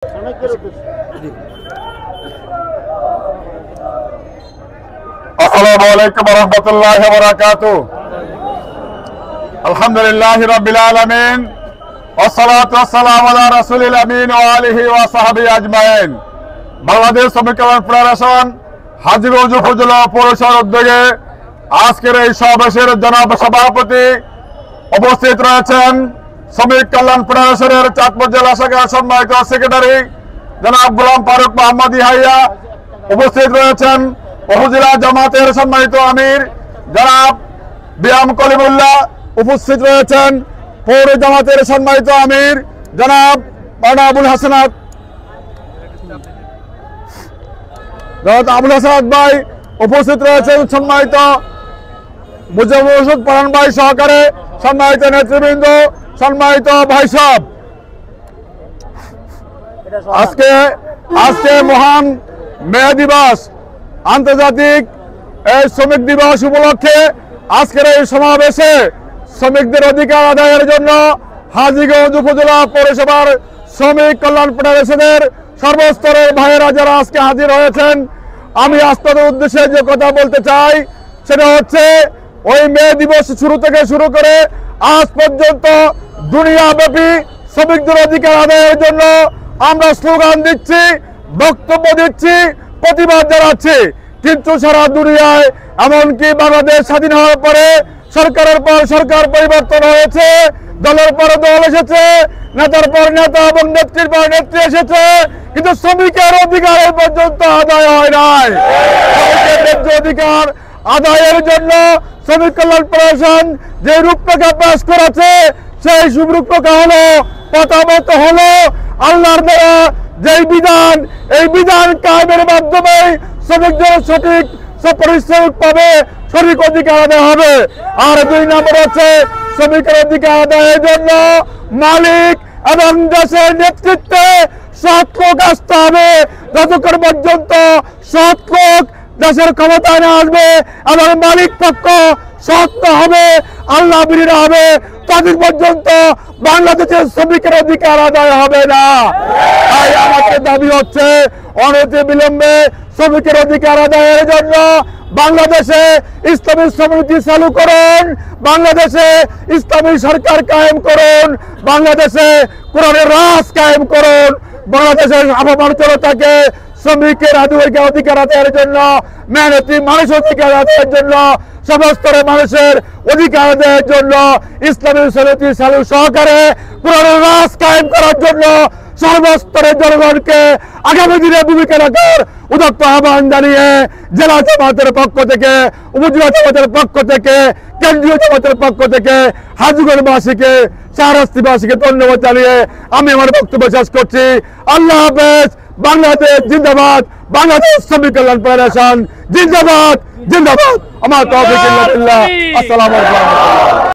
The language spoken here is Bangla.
আসসালামু আলাইকুম ওয়া রাহমাতুল্লাহি ওয়া বারাকাতুহু। আলহামদুলিল্লাহি রাব্বিল আলামিন ওয়াসসালাতু ওয়াসসালামু আলা রাসূলিল আমিন ওয়া আলিহি ওয়া সাহবিহি আজমাইন। বাংলাদেশ শ্রমিক কল্যাণ ফেডারেশন হাজীগঞ্জ উপজেলা পৌরসভার উদ্যোগে আজকের এই সমাবেশের জনাব সভাপতি উপস্থিত রয়েছেন শ্রমিক কল্যাণ ফেডারেশনের চাঁদপুর জেলা শাখার সম্মানিত সেক্রেটারি জনাব গোলাম ফারুক মোহাম্মদ ইহাইয়া। উপস্থিত রয়েছেন উপজেলা জামাতের সম্মানিত আমির জনাব বিয়াম কলিমুল্লাহ। উপস্থিত রয়েছেন পৌর জামাতের সম্মানিত আমির জনাব আবুল হাসানাত ভাই। উপস্থিত রয়েছেন সম্মানিত মুজিবুর পারান ভাই সহকারে সম্মানিত নেতৃবৃন্দ, সম্মানিত ভাই সব। আজকে মহান মে দিবস, আন্তর্জাতিক এই শ্রমিক দিবস উপলক্ষে আজকের এই সমাবেশে শ্রমিকদের অধিকার আদায়ের জন্য হাজীগঞ্জ উপজেলা পৌরসভার শ্রমিক কল্যাণ ফেডারেশনের সর্বস্তরের ভাইয়েরা যারা আজকে হাজির হয়েছেন, আমি আপনাদের উদ্দেশ্যে যে কথা বলতে চাই সেটা হচ্ছে ওই মে দিবস শুরু থেকে শুরু করে আজ পর্যন্ত দুনিয়াব্যাপী শ্রমিকদের অধিকার আদায়ের জন্য আমরা স্লোগান দিচ্ছি, বক্তব্য দিচ্ছি, প্রতিবাদ জানাচ্ছি। কিন্তু সারা দুনিয়ায় এমনকি বাংলাদেশ স্বাধীন হওয়ার পরে সরকারের পর সরকার পরিবর্তন হয়েছে, দলের পর দল এসেছে, নেতার পর নেতা এবং নেত্রীর পর নেত্রী এসেছে, কিন্তু শ্রমিকের অধিকার এই পর্যন্ত আদায় হয় নাই। শ্রমিকের অধিকার আদায়ের জন্য শ্রমিক কল্যাণ ফেডারেশন যে রূপরেখা পেশ করেছে সেই রূপরেখা হলো প্রথমত হলো আল্লাহর দ্বারা যেই বিধান, এই বিধান কায়েমের মাধ্যমে শ্রমিকদের সঠিক পারিশ্রমিক পাবে, সঠিক অধিকার আদায় হবে। আর দুই নম্বর হচ্ছে শ্রমিকের অধিকার আদায়ের জন্য মালিক এবং দেশের নেতৃত্বে সৎ লোক আসতে হবে। যতক্ষণ পর্যন্ত সৎ লোক দেশের ক্ষমতায় না আসবে এবং মালিক পক্ষ সৎ হবে, আল্লাহ বিরোধী হবে, ততদিন পর্যন্ত বাংলাদেশের শ্রমিকের অধিকার আদায় হবে না। তাই আমাদের দাবি হচ্ছে অনতি বিলম্বে শ্রমিকের অধিকার আদায়ের জন্য বাংলাদেশে ইসলামী সমিতি চালু করুন, বাংলাদেশে ইসলামী সরকার কায়েম করুন, বাংলাদেশে কোরআনের রাজ কায়েম করুন, বাংলাদেশের আবহাওয়ার জনতাকে শ্রমিকের অধিকার আদায়ের জন্য, মেহনতি মানুষের অধিকার আদায়ের জন্য, সমস্তরের মানুষের অধিকার আদায়ের জন্য ইসলামী সমিতি চালু সহকারে কোরআনের রাজ কায়েম করার জন্য সর্বস্তরের জনগণকে আগামী দিনে ভূমিকা রাখার উদাত্ত আহ্বান জানিয়ে জেলা জামাতের পক্ষ থেকে, উপজেলা জামাতের পক্ষ থেকে, কেন্দ্রীয় জামাতের পক্ষ থেকে হাজীগঞ্জবাসীকে, শাহরাস্তিবাসীকে ধন্যবাদ জানিয়ে আমি আমার বক্তব্য শেষ করছি। আল্লাহ হাফেজ। বাংলাদেশ জিন্দাবাদ, বাংলাদেশ শ্রমিক কল্যাণ ফেডারেশন জিন্দাবাদ, জিন্দাবাদ। আমার তৌফিক ইল্লাহ বিল্লাহ। আসসালামু আলাইকুম।